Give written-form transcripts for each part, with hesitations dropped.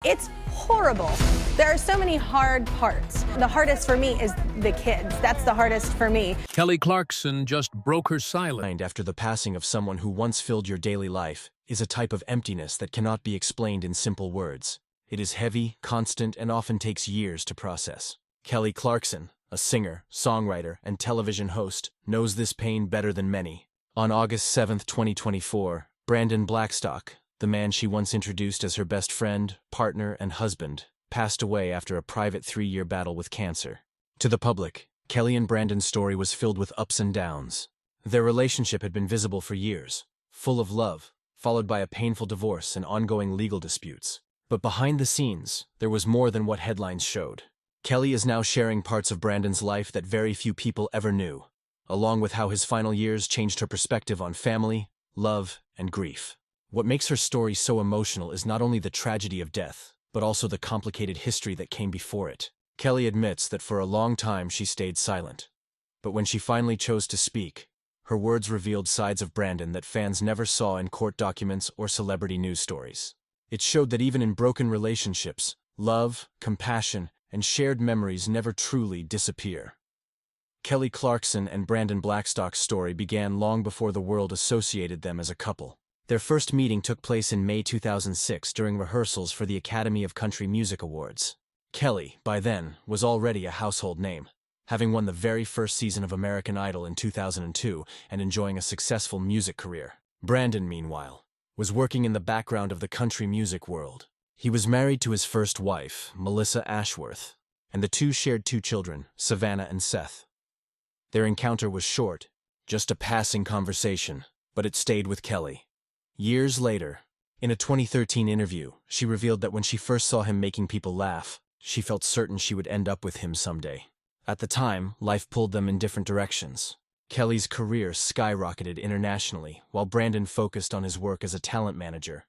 It's horrible. There are so many hard parts. The hardest for me is the kids. That's the hardest for me. Kelly Clarkson just broke her silence. After the passing of someone who once filled your daily life is a type of emptiness that cannot be explained in simple words. It is heavy, constant, and often takes years to process. Kelly Clarkson, a singer, songwriter, and television host, knows this pain better than many. On August 7, 2024, Brandon Blackstock, the man she once introduced as her best friend, partner, and husband, passed away after a private 3-year battle with cancer. To the public, Kelly and Brandon's story was filled with ups and downs. Their relationship had been visible for years, full of love, followed by a painful divorce and ongoing legal disputes. But behind the scenes, there was more than what headlines showed. Kelly is now sharing parts of Brandon's life that very few people ever knew, along with how his final years changed her perspective on family, love, and grief. What makes her story so emotional is not only the tragedy of death, but also the complicated history that came before it. Kelly admits that for a long time she stayed silent. But when she finally chose to speak, her words revealed sides of Brandon that fans never saw in court documents or celebrity news stories. It showed that even in broken relationships, love, compassion, and shared memories never truly disappear. Kelly Clarkson and Brandon Blackstock's story began long before the world associated them as a couple. Their first meeting took place in May 2006 during rehearsals for the Academy of Country Music Awards. Kelly, by then, was already a household name, having won the very first season of American Idol in 2002 and enjoying a successful music career. Brandon, meanwhile, was working in the background of the country music world. He was married to his first wife, Melissa Ashworth, and the two shared 2 children, Savannah and Seth. Their encounter was short, just a passing conversation, but it stayed with Kelly. Years later, in a 2013 interview, she revealed that when she first saw him making people laugh, she felt certain she would end up with him someday. At the time, life pulled them in different directions. Kelly's career skyrocketed internationally, while Brandon focused on his work as a talent manager,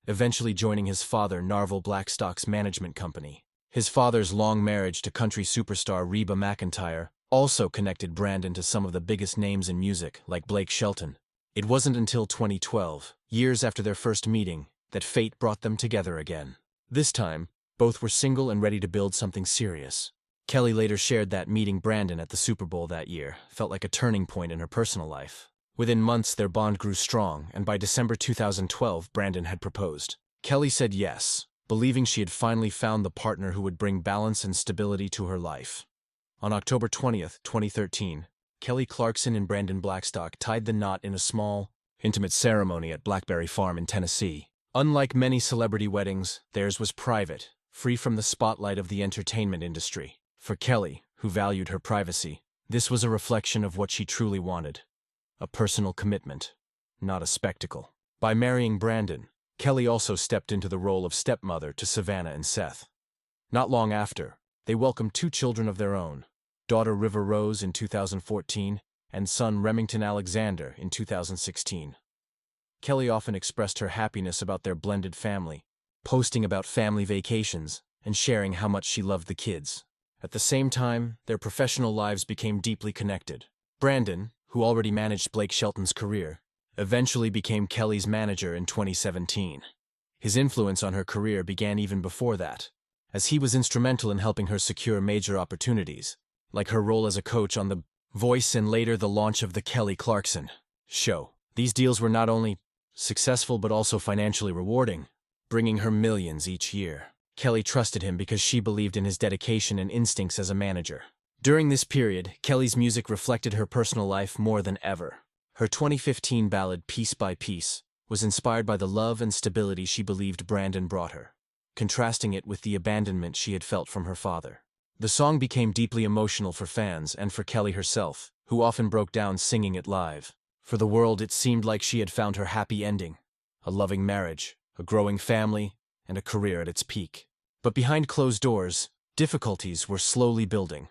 eventually joining his father, Narvel Blackstock's management company. His father's long marriage to country superstar Reba McEntire also connected Brandon to some of the biggest names in music, like Blake Shelton. It wasn't until 2012, years after their first meeting, that fate brought them together again. This time, both were single and ready to build something serious. Kelly later shared that meeting Brandon at the Super Bowl that year felt like a turning point in her personal life. Within months, their bond grew strong, and by December 2012, Brandon had proposed. Kelly said yes, believing she had finally found the partner who would bring balance and stability to her life. On October 20, 2013, Kelly Clarkson and Brandon Blackstock tied the knot in a small, intimate ceremony at Blackberry Farm in Tennessee. Unlike many celebrity weddings, theirs was private, free from the spotlight of the entertainment industry. For Kelly, who valued her privacy, this was a reflection of what she truly wanted. A personal commitment, not a spectacle. By marrying Brandon, Kelly also stepped into the role of stepmother to Savannah and Seth. Not long after, they welcomed 2 children of their own, daughter River Rose in 2014 and son Remington Alexander in 2016. Kelly often expressed her happiness about their blended family, posting about family vacations and sharing how much she loved the kids. At the same time, their professional lives became deeply connected. Brandon, who already managed Blake Shelton's career, eventually became Kelly's manager in 2017. His influence on her career began even before that, as he was instrumental in helping her secure major opportunities, like her role as a coach on The Voice and later the launch of The Kelly Clarkson Show. These deals were not only successful but also financially rewarding, bringing her millions each year. Kelly trusted him because she believed in his dedication and instincts as a manager. During this period, Kelly's music reflected her personal life more than ever. Her 2015 ballad Piece by Piece was inspired by the love and stability she believed Brandon brought her, contrasting it with the abandonment she had felt from her father. The song became deeply emotional for fans and for Kelly herself, who often broke down singing it live. For the world, it seemed like she had found her happy ending, a loving marriage, a growing family, and a career at its peak. But behind closed doors, difficulties were slowly building.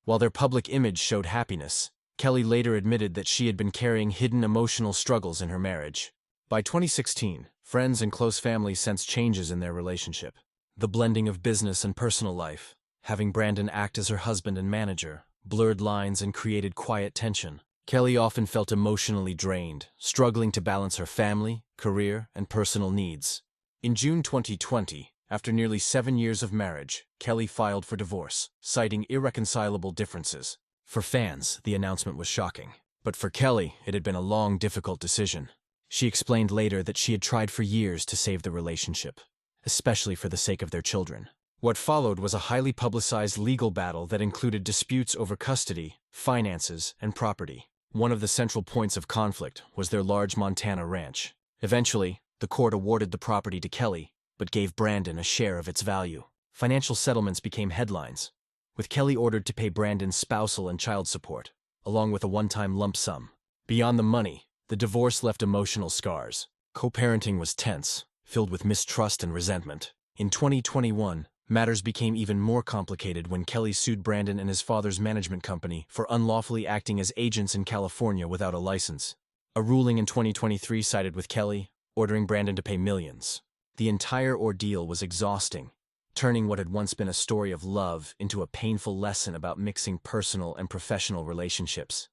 While their public image showed happiness, Kelly later admitted that she had been carrying hidden emotional struggles in her marriage. By 2016, friends and close family sensed changes in their relationship. The blending of business and personal life, having Brandon act as her husband and manager, blurred lines and created quiet tension. Kelly often felt emotionally drained, struggling to balance her family, career, and personal needs. In June 2020, After nearly 7 years of marriage, Kelly filed for divorce, citing irreconcilable differences. For fans, the announcement was shocking. But for Kelly, it had been a long, difficult decision. She explained later that she had tried for years to save the relationship, especially for the sake of their children. What followed was a highly publicized legal battle that included disputes over custody, finances, and property. One of the central points of conflict was their large Montana ranch. Eventually, the court awarded the property to Kelly, but gave Brandon a share of its value. Financial settlements became headlines, with Kelly ordered to pay Brandon's spousal and child support, along with a one-time lump sum. Beyond the money, the divorce left emotional scars. Co-parenting was tense, filled with mistrust and resentment. In 2021, matters became even more complicated when Kelly sued Brandon and his father's management company for unlawfully acting as agents in California without a license. A ruling in 2023 sided with Kelly, ordering Brandon to pay millions. The entire ordeal was exhausting, turning what had once been a story of love into a painful lesson about mixing personal and professional relationships.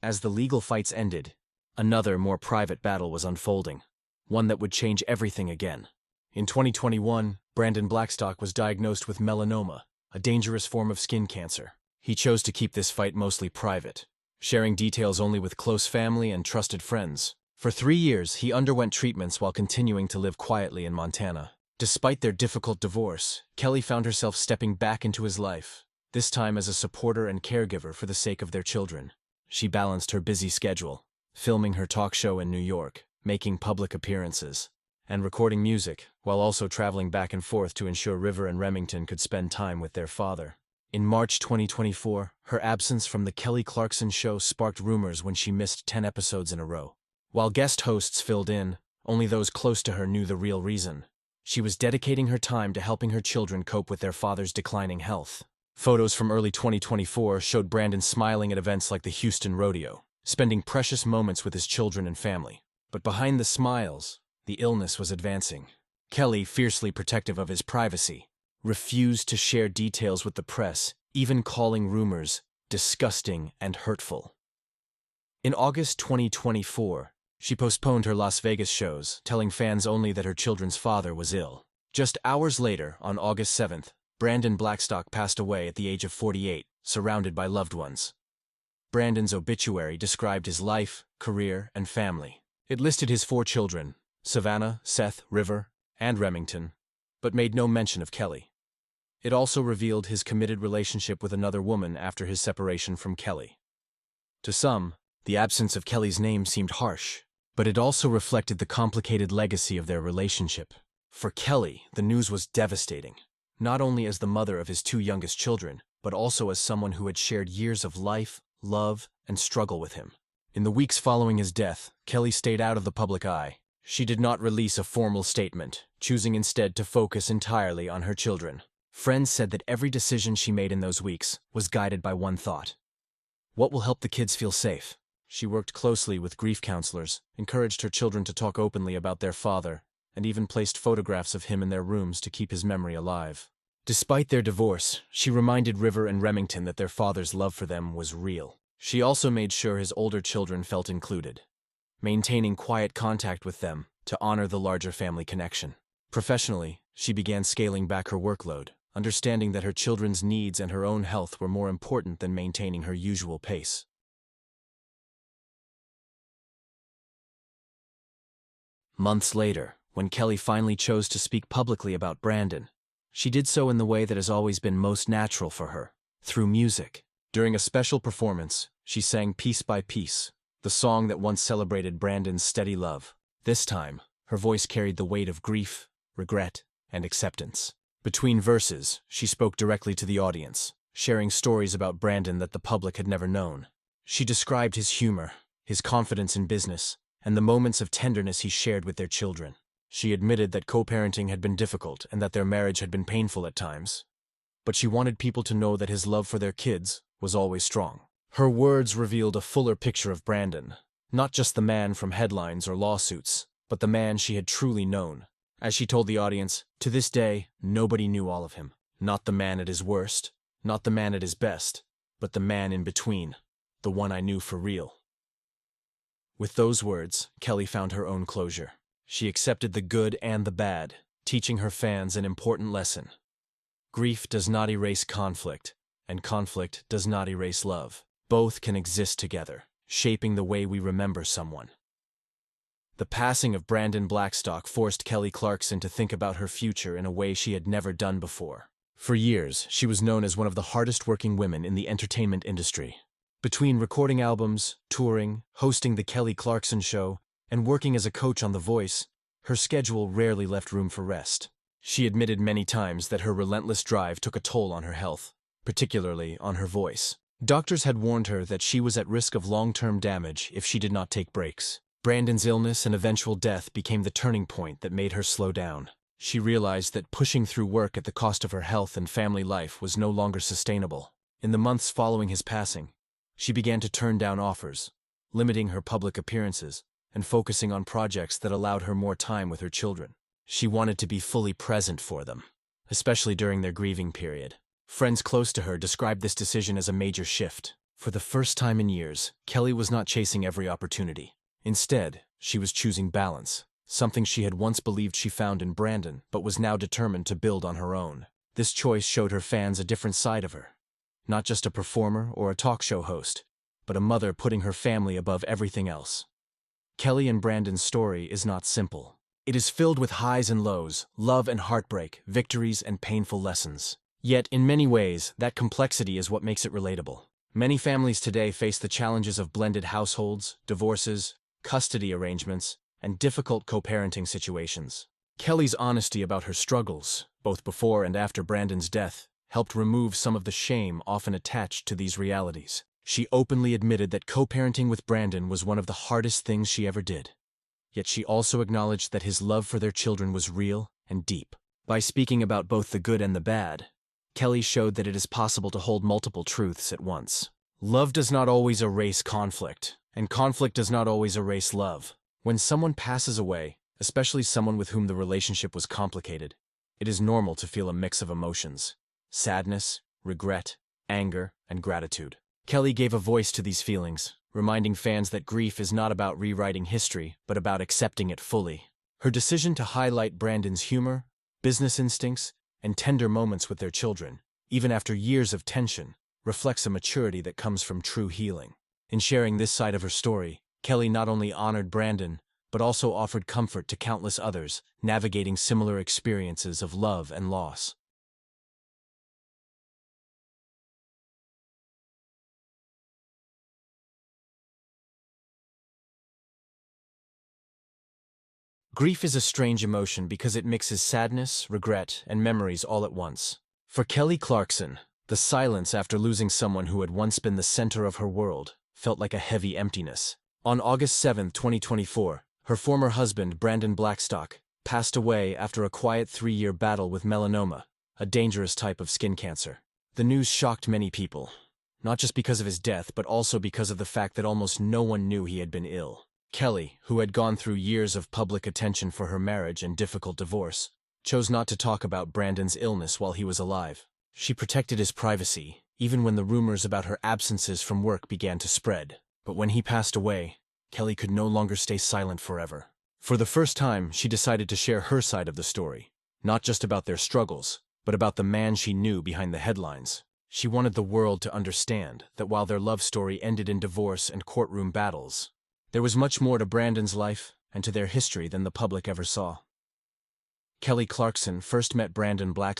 As the legal fights ended, another, more private battle was unfolding, one that would change everything again. In 2021, Brandon Blackstock was diagnosed with melanoma, a dangerous form of skin cancer. He chose to keep this fight mostly private, sharing details only with close family and trusted friends. For 3 years, he underwent treatments while continuing to live quietly in Montana. Despite their difficult divorce, Kelly found herself stepping back into his life, this time as a supporter and caregiver for the sake of their children. She balanced her busy schedule, filming her talk show in New York, making public appearances, and recording music, while also traveling back and forth to ensure River and Remington could spend time with their father. In March 2024, her absence from the Kelly Clarkson show sparked rumors when she missed 10 episodes in a row. While guest hosts filled in, only those close to her knew the real reason. She was dedicating her time to helping her children cope with their father's declining health. Photos from early 2024 showed Brandon smiling at events like the Houston Rodeo, spending precious moments with his children and family. But behind the smiles, the illness was advancing. Kelly, fiercely protective of his privacy, refused to share details with the press, even calling rumors disgusting and hurtful. In August 2024, she postponed her Las Vegas shows, telling fans only that her children's father was ill. Just hours later, on August 7th, Brandon Blackstock passed away at the age of 48, surrounded by loved ones. Brandon's obituary described his life, career, and family. It listed his 4 children, Savannah, Seth, River, and Remington, but made no mention of Kelly. It also revealed his committed relationship with another woman after his separation from Kelly. To some, the absence of Kelly's name seemed harsh, but it also reflected the complicated legacy of their relationship. For Kelly, the news was devastating, not only as the mother of his 2 youngest children, but also as someone who had shared years of life, love, and struggle with him. In the weeks following his death, Kelly stayed out of the public eye. She did not release a formal statement, choosing instead to focus entirely on her children. Friends said that every decision she made in those weeks was guided by one thought: what will help the kids feel safe? She worked closely with grief counselors, encouraged her children to talk openly about their father, and even placed photographs of him in their rooms to keep his memory alive. Despite their divorce, she reminded River and Remington that their father's love for them was real. She also made sure his older children felt included, maintaining quiet contact with them to honor the larger family connection. Professionally, she began scaling back her workload, understanding that her children's needs and her own health were more important than maintaining her usual pace. Months later, when Kelly finally chose to speak publicly about Brandon, she did so in the way that has always been most natural for her, through music. During a special performance, she sang Piece by Piece, the song that once celebrated Brandon's steady love. This time, her voice carried the weight of grief, regret, and acceptance. Between verses, she spoke directly to the audience, sharing stories about Brandon that the public had never known. She described his humor, his confidence in business, and the moments of tenderness he shared with their children. She admitted that co-parenting had been difficult and that their marriage had been painful at times. But she wanted people to know that his love for their kids was always strong. Her words revealed a fuller picture of Brandon, not just the man from headlines or lawsuits, but the man she had truly known. As she told the audience, to this day, nobody knew all of him. Not the man at his worst, not the man at his best, but the man in between, the one I knew for real. With those words, Kelly found her own closure. She accepted the good and the bad, teaching her fans an important lesson. Grief does not erase conflict, and conflict does not erase love. Both can exist together, shaping the way we remember someone. The passing of Brandon Blackstock forced Kelly Clarkson to think about her future in a way she had never done before. For years, she was known as one of the hardest-working women in the entertainment industry. Between recording albums, touring, hosting The Kelly Clarkson Show, and working as a coach on The Voice, her schedule rarely left room for rest. She admitted many times that her relentless drive took a toll on her health, particularly on her voice. Doctors had warned her that she was at risk of long-term damage if she did not take breaks. Brandon's illness and eventual death became the turning point that made her slow down. She realized that pushing through work at the cost of her health and family life was no longer sustainable. In the months following his passing, she began to turn down offers, limiting her public appearances, and focusing on projects that allowed her more time with her children. She wanted to be fully present for them, especially during their grieving period. Friends close to her described this decision as a major shift. For the first time in years, Kelly was not chasing every opportunity. Instead, she was choosing balance, something she had once believed she found in Brandon, but was now determined to build on her own. This choice showed her fans a different side of her. Not just a performer or a talk show host, but a mother putting her family above everything else. Kelly and Brandon's story is not simple. It is filled with highs and lows, love and heartbreak, victories and painful lessons. Yet, in many ways, that complexity is what makes it relatable. Many families today face the challenges of blended households, divorces, custody arrangements, and difficult co-parenting situations. Kelly's honesty about her struggles, both before and after Brandon's death, helped remove some of the shame often attached to these realities. She openly admitted that co-parenting with Brandon was one of the hardest things she ever did. Yet she also acknowledged that his love for their children was real and deep. By speaking about both the good and the bad, Kelly showed that it is possible to hold multiple truths at once. Love does not always erase conflict, and conflict does not always erase love. When someone passes away, especially someone with whom the relationship was complicated, it is normal to feel a mix of emotions: sadness, regret, anger, and gratitude. Kelly gave a voice to these feelings, reminding fans that grief is not about rewriting history, but about accepting it fully. Her decision to highlight Brandon's humor, business instincts, and tender moments with their children, even after years of tension, reflects a maturity that comes from true healing. In sharing this side of her story, Kelly not only honored Brandon, but also offered comfort to countless others navigating similar experiences of love and loss. Grief is a strange emotion because it mixes sadness, regret, and memories all at once. For Kelly Clarkson, the silence after losing someone who had once been the center of her world felt like a heavy emptiness. On August 7, 2024, her former husband, Brandon Blackstock, passed away after a quiet 3-year battle with melanoma, a dangerous type of skin cancer. The news shocked many people, not just because of his death, but also because of the fact that almost no one knew he had been ill. Kelly, who had gone through years of public attention for her marriage and difficult divorce, chose not to talk about Brandon's illness while he was alive. She protected his privacy, even when the rumors about her absences from work began to spread. But when he passed away, Kelly could no longer stay silent forever. For the first time, she decided to share her side of the story, not just about their struggles, but about the man she knew behind the headlines. She wanted the world to understand that while their love story ended in divorce and courtroom battles, there was much more to Brandon's life and to their history than the public ever saw. Kelly Clarkson first met Brandon Blackstock